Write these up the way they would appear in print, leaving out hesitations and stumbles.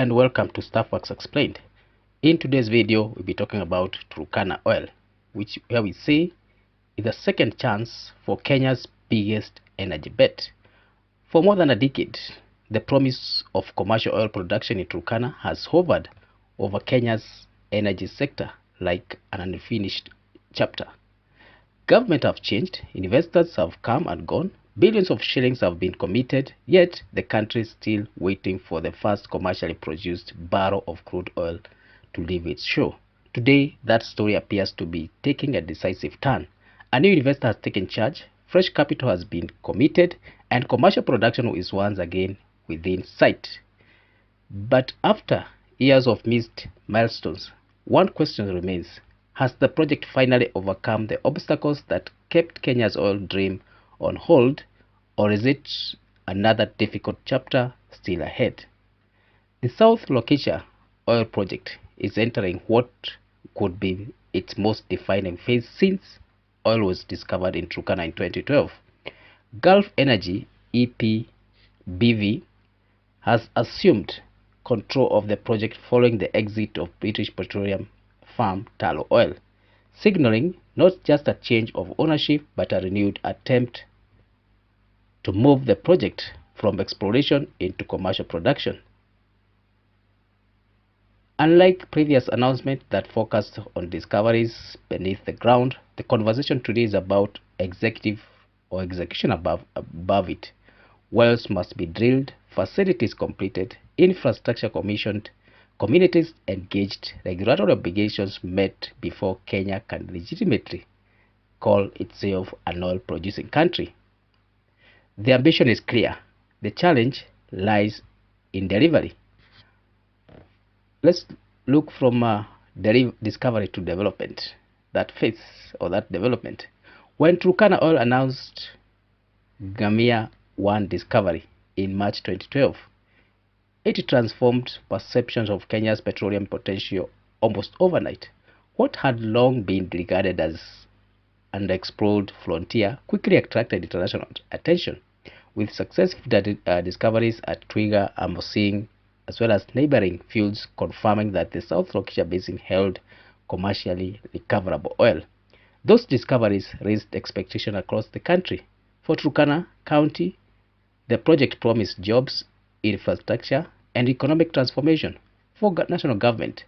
and welcome to Staffworks Explained. In today's video, we'll be talking about Turkana oil, where we say is a second chance for Kenya's biggest energy bet. For more than a decade, the promise of commercial oil production in Turkana has hovered over Kenya's energy sector like an unfinished chapter. Government have changed, investors have come and gone, billions of shillings have been committed, yet the country is still waiting for the first commercially produced barrel of crude oil to leave its shore. Today, that story appears to be taking a decisive turn. A new investor has taken charge, fresh capital has been committed, and commercial production is once again within sight. But after years of missed milestones, one question remains. Has the project finally overcome the obstacles that kept Kenya's oil dream on hold, or is it another difficult chapter still ahead? The South Lokicha oil project is entering what could be its most defining phase since oil was discovered in Turkana in 2012. Gulf Energy (EPBV) has assumed control of the project following the exit of British petroleum firm Tullow Oil, signaling not just a change of ownership but a renewed attempt to move the project from exploration into commercial production. Unlike previous announcements that focused on discoveries beneath the ground, the conversation today is about execution above it. Wells must be drilled, facilities completed, infrastructure commissioned, communities engaged, regulatory obligations met before Kenya can legitimately call itself an oil-producing country. The ambition is clear. The challenge lies in delivery. Let's look from discovery to development, that phase or that development. When Turkana Oil announced Gamia 1 discovery in March 2012, it transformed perceptions of Kenya's petroleum potential almost overnight. What had long been regarded as an unexplored frontier quickly attracted international attention, with successive discoveries at Twiga, Amosing, as well as neighboring fields confirming that the South Lokicha Basin held commercially recoverable oil. Those discoveries raised expectation across the country. For Turkana County, the project promised jobs, infrastructure, and economic transformation. For national government,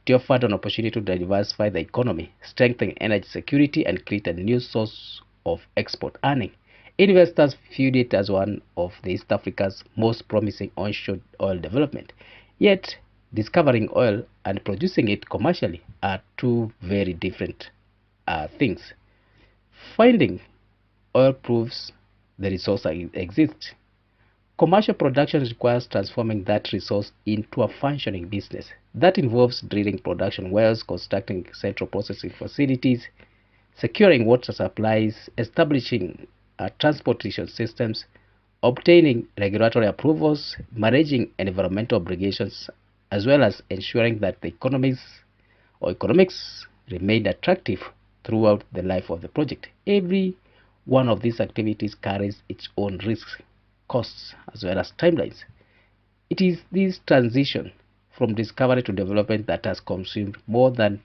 it offered an opportunity to diversify the economy, strengthen energy security, and create a new source of export earning. Investors viewed it as one of East Africa's most promising onshore oil development. Yet, discovering oil and producing it commercially are two very different things. Finding oil proves the resource exists. Commercial production requires transforming that resource into a functioning business. That involves drilling production wells, constructing central processing facilities, securing water supplies, establishing transportation systems, obtaining regulatory approvals, managing environmental obligations, as well as ensuring that the economics remain attractive throughout the life of the project. Every one of these activities carries its own risks, costs, as well as timelines. It is this transition from discovery to development that has consumed more than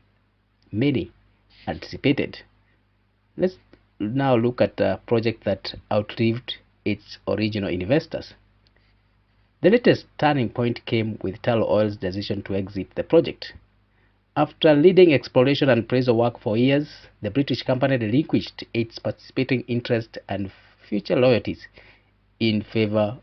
many anticipated. Let's now look at a project that outlived its original investors. The latest turning point came with Tullow Oil's decision to exit the project. After leading exploration and appraisal work for years, the British company relinquished its participating interest and future loyalties in favor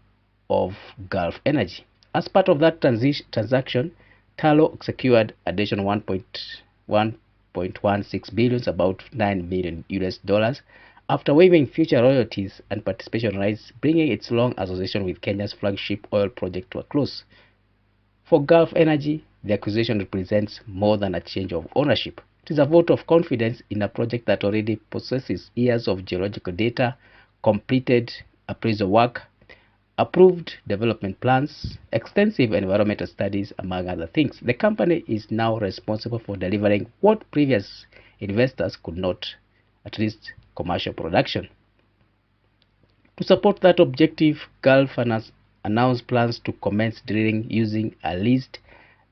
of Gulf Energy. As part of that transaction, Tullow secured additional 1.16 billion, about $9 million US, after waiving future royalties and participation rights, bringing its long association with Kenya's flagship oil project to a close. For Gulf Energy, the acquisition represents more than a change of ownership. It is a vote of confidence in a project that already possesses years of geological data, completed appraisal work, approved development plans, extensive environmental studies, among other things. The company is now responsible for delivering what previous investors could not, at least commercial production. To support that objective, Gulf announced plans to commence drilling using a leased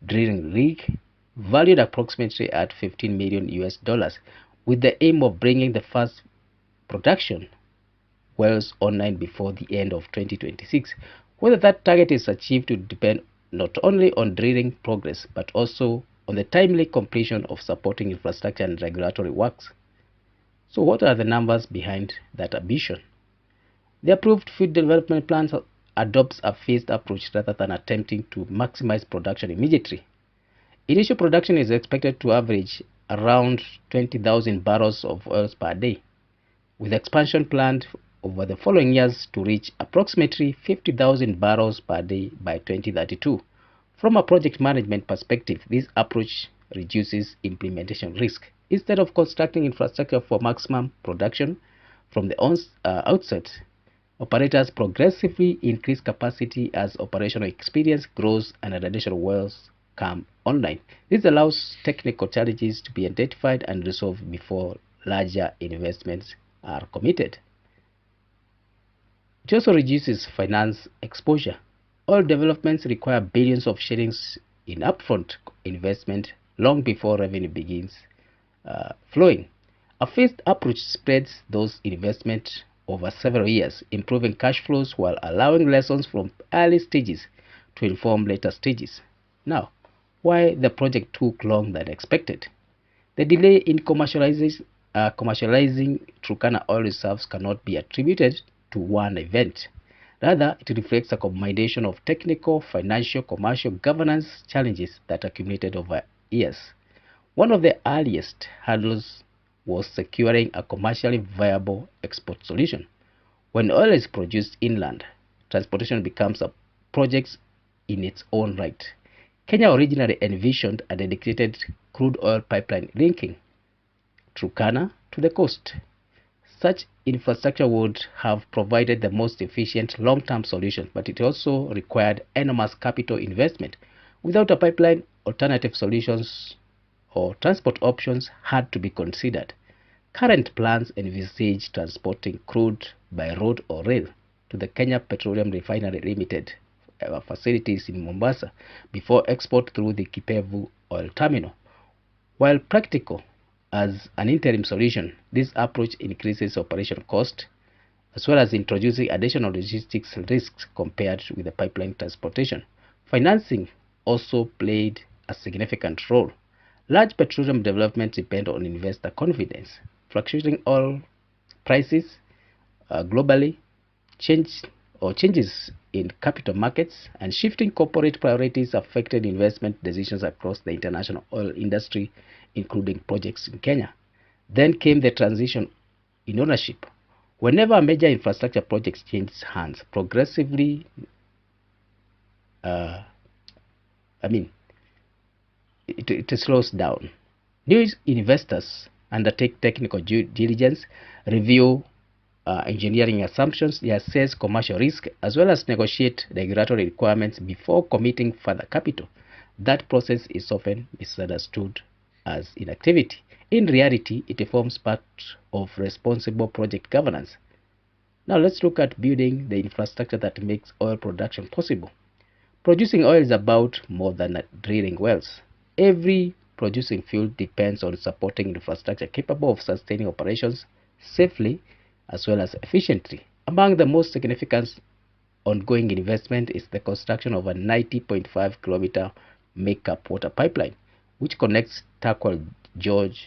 drilling rig valued approximately at 15 million US dollars, with the aim of bringing the first production wells online before the end of 2026. Whether that target is achieved will depend not only on drilling progress but also on the timely completion of supporting infrastructure and regulatory works. So what are the numbers behind that ambition? The approved field development plan adopts a phased approach rather than attempting to maximize production immediately. Initial production is expected to average around 20,000 barrels of oil per day, with expansion planned over the following years to reach approximately 50,000 barrels per day by 2032. From a project management perspective, this approach reduces implementation risk. Instead of constructing infrastructure for maximum production from the outset, operators progressively increase capacity as operational experience grows and additional wells come online. This allows technical challenges to be identified and resolved before larger investments are committed. It also reduces finance exposure. All developments require billions of shillings in upfront investment long before revenue begins flowing. A phased approach spreads those investments over several years, improving cash flows while allowing lessons from early stages to inform later stages. Now, why the project took longer than expected? The delay in commercializing Turkana oil reserves cannot be attributed to one event. Rather, it reflects a combination of technical, financial, commercial, governance challenges that accumulated over years. One of the earliest hurdles was securing a commercially viable export solution. When oil is produced inland, transportation becomes a project in its own right. Kenya originally envisioned a dedicated crude oil pipeline linking Turkana to the coast. Such infrastructure would have provided the most efficient long-term solution, but it also required enormous capital investment. Without a pipeline, alternative solutions or transport options had to be considered. Current plans envisage transporting crude by road or rail to the Kenya Petroleum Refinery Limited facilities in Mombasa before export through the Kipevu oil terminal. While practical as an interim solution, this approach increases operational cost as well as introducing additional logistics risks compared with the pipeline transportation. Financing also played a significant role. Large petroleum developments depend on investor confidence. Fluctuating oil prices globally, changes in capital markets, and shifting corporate priorities affected investment decisions across the international oil industry, including projects in Kenya. Then came the transition in ownership. Whenever a major infrastructure project changes hands, progressively, uh, I mean, it slows down. New investors undertake technical due diligence, review engineering assumptions, they assess commercial risk, as well as negotiate regulatory requirements before committing further capital. That process is often misunderstood as inactivity. In reality, it forms part of responsible project governance. Now let's look at building the infrastructure that makes oil production possible. Producing oil is about more than drilling wells. Every producing field depends on supporting infrastructure capable of sustaining operations safely as well as efficiently. Among the most significant ongoing investment is the construction of a 90.5-kilometer makeup water pipeline, which connects Tackle Gorge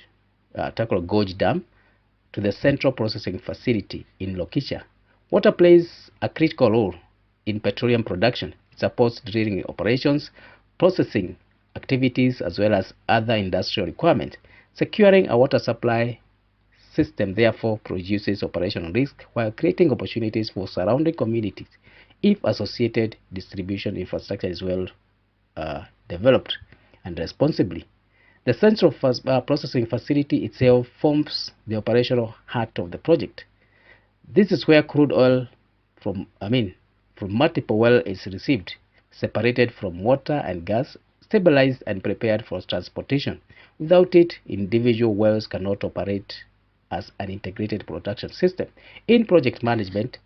Dam to the central processing facility in Lokisha. Water plays a critical role in petroleum production. It supports drilling operations, processing activities, as well as other industrial requirements. Securing a water supply system therefore produces operational risk while creating opportunities for surrounding communities if associated distribution infrastructure is well developed and responsibly. The central processing facility itself forms the operational heart of the project. This is where crude oil from multiple wells is received, separated from water and gas, stabilized and prepared for transportation. Without it, individual wells cannot operate as an integrated production system. In project management,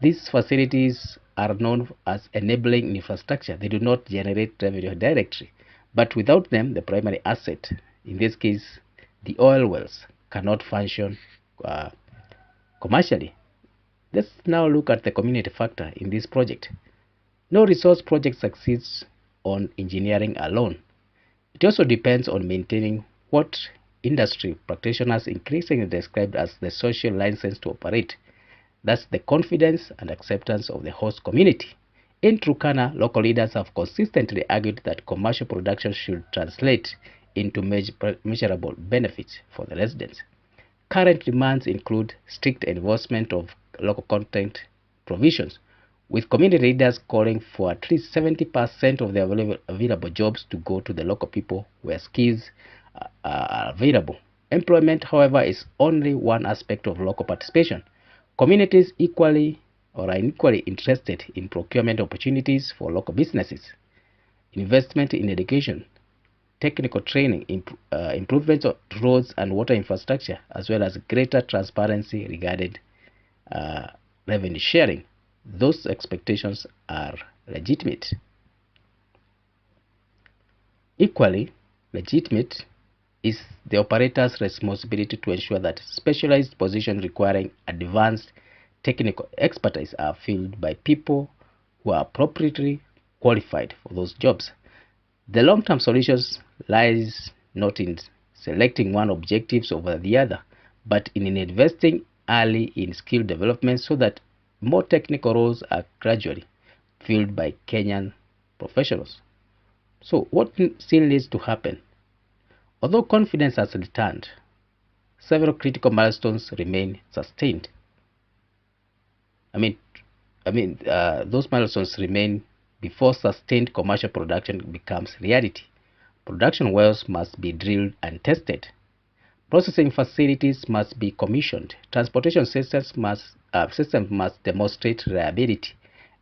these facilities are known as enabling infrastructure. They do not generate revenue directly, but without them, the primary asset, in this case, the oil wells, cannot function uh, commercially. Let's now look at the community factor in this project. No resource project succeeds on engineering alone. It also depends on maintaining what industry practitioners increasingly describe as the social license to operate. That's the confidence and acceptance of the host community. In Turkana, local leaders have consistently argued that commercial production should translate into measurable benefits for the residents. Current demands include strict enforcement of local content provisions, with community leaders calling for at least 70% of the available jobs to go to the local people where skills are available. Employment, however, is only one aspect of local participation. Communities equally or are equally interested in procurement opportunities for local businesses, investment in education, technical training, improvements of roads and water infrastructure, as well as greater transparency regarding uh, revenue sharing. Those expectations are legitimate. Equally legitimate is the operator's responsibility to ensure that specialized positions requiring advanced technical expertise are filled by people who are appropriately qualified for those jobs. The long-term solutions lies not in selecting one objectives over the other, but in investing early in skill development so that more technical roles are gradually filled by Kenyan professionals. So what still needs to happen? Although confidence has returned, several critical milestones remain sustained. I mean, those milestones remain before sustained commercial production becomes reality. Production wells must be drilled and tested. Processing facilities must be commissioned. Transportation systems must demonstrate reliability.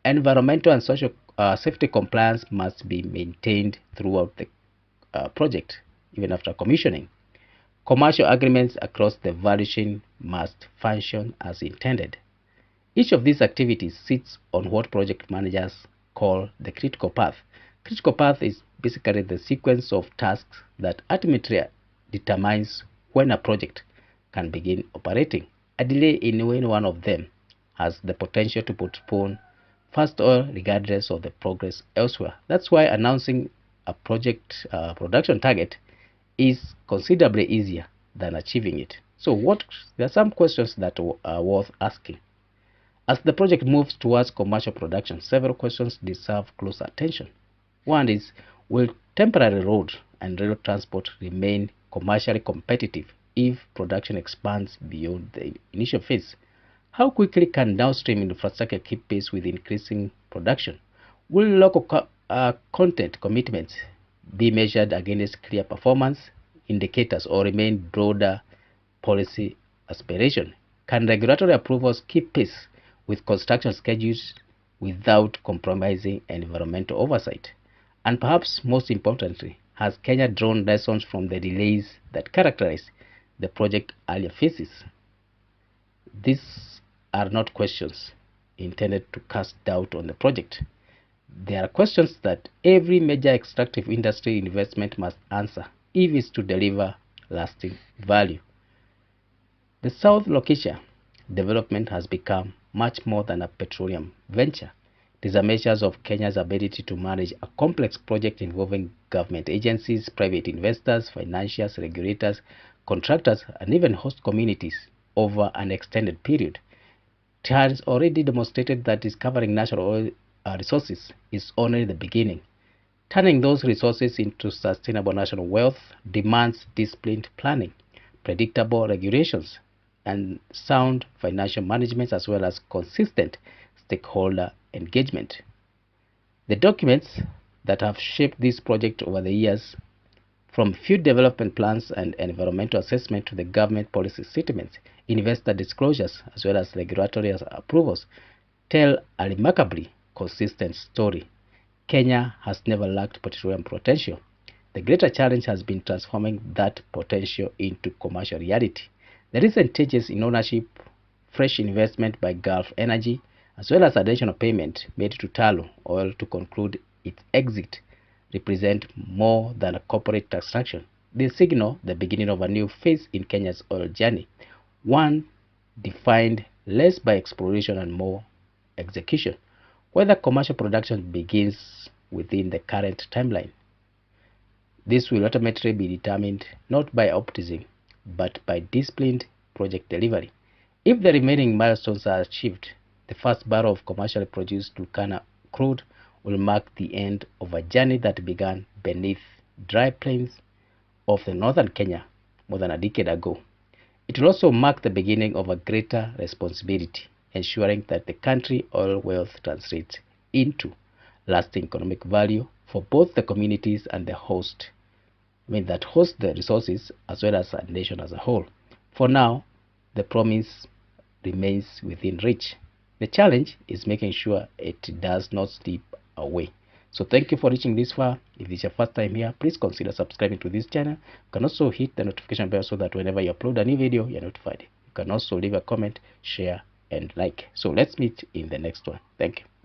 Environmental and social safety compliance must be maintained throughout the project, even after commissioning. Commercial agreements across the value chain must function as intended. Each of these activities sits on what project managers call the critical path. Critical path is basically the sequence of tasks that ultimately determines when a project can begin operating. A delay in any one of them has the potential to postpone first oil regardless of the progress elsewhere. That's why announcing a project production target is considerably easier than achieving it. So there are some questions that are worth asking. As the project moves towards commercial production, several questions deserve close attention. One is, will temporary road and rail transport remain commercially competitive if production expands beyond the initial phase? How quickly can downstream infrastructure keep pace with increasing production? Will local content commitments be measured against clear performance indicators or remain broader policy aspiration? Can regulatory approvals keep pace with construction schedules without compromising environmental oversight? And perhaps most importantly, has Kenya drawn lessons from the delays that characterize the project earlier phases? These are not questions intended to cast doubt on the project. They are questions that every major extractive industry investment must answer if it is to deliver lasting value. The South Locatia development has become much more than a petroleum venture. It is a measure of Kenya's ability to manage a complex project involving government agencies, private investors, financiers, regulators, contractors, and even host communities over an extended period. It has already demonstrated that discovering natural oil resources is only the beginning. Turning those resources into sustainable national wealth demands disciplined planning, predictable regulations, and sound financial management, as well as consistent stakeholder engagement. The documents that have shaped this project over the years, from field development plans and environmental assessment to the government policy statements, investor disclosures, as well as regulatory approvals, tell a remarkably consistent story. Kenya has never lacked petroleum potential. The greater challenge has been transforming that potential into commercial reality. The recent changes in ownership, fresh investment by Gulf Energy, as well as additional payment made to Tullow Oil to conclude its exit, represent more than a corporate transaction. They signal the beginning of a new phase in Kenya's oil journey, one defined less by exploration and more execution. Whether commercial production begins within the current timeline, this will ultimately be determined not by optimism, but by disciplined project delivery. If the remaining milestones are achieved, the first barrel of commercially produced Turkana crude will mark the end of a journey that began beneath dry plains of the northern Kenya more than a decade ago. It will also mark the beginning of a greater responsibility, ensuring that the country oil wealth translates into lasting economic value for both the communities and the host, that host the resources as well as a nation as a whole. For now, the promise remains within reach. The challenge is making sure it does not slip away. So thank you for reaching this far. If this is your first time here, please consider subscribing to this channel. You can also hit the notification bell so that whenever you upload a new video, you're notified. You can also leave a comment, share, and like. So let's meet in the next one. Thank you.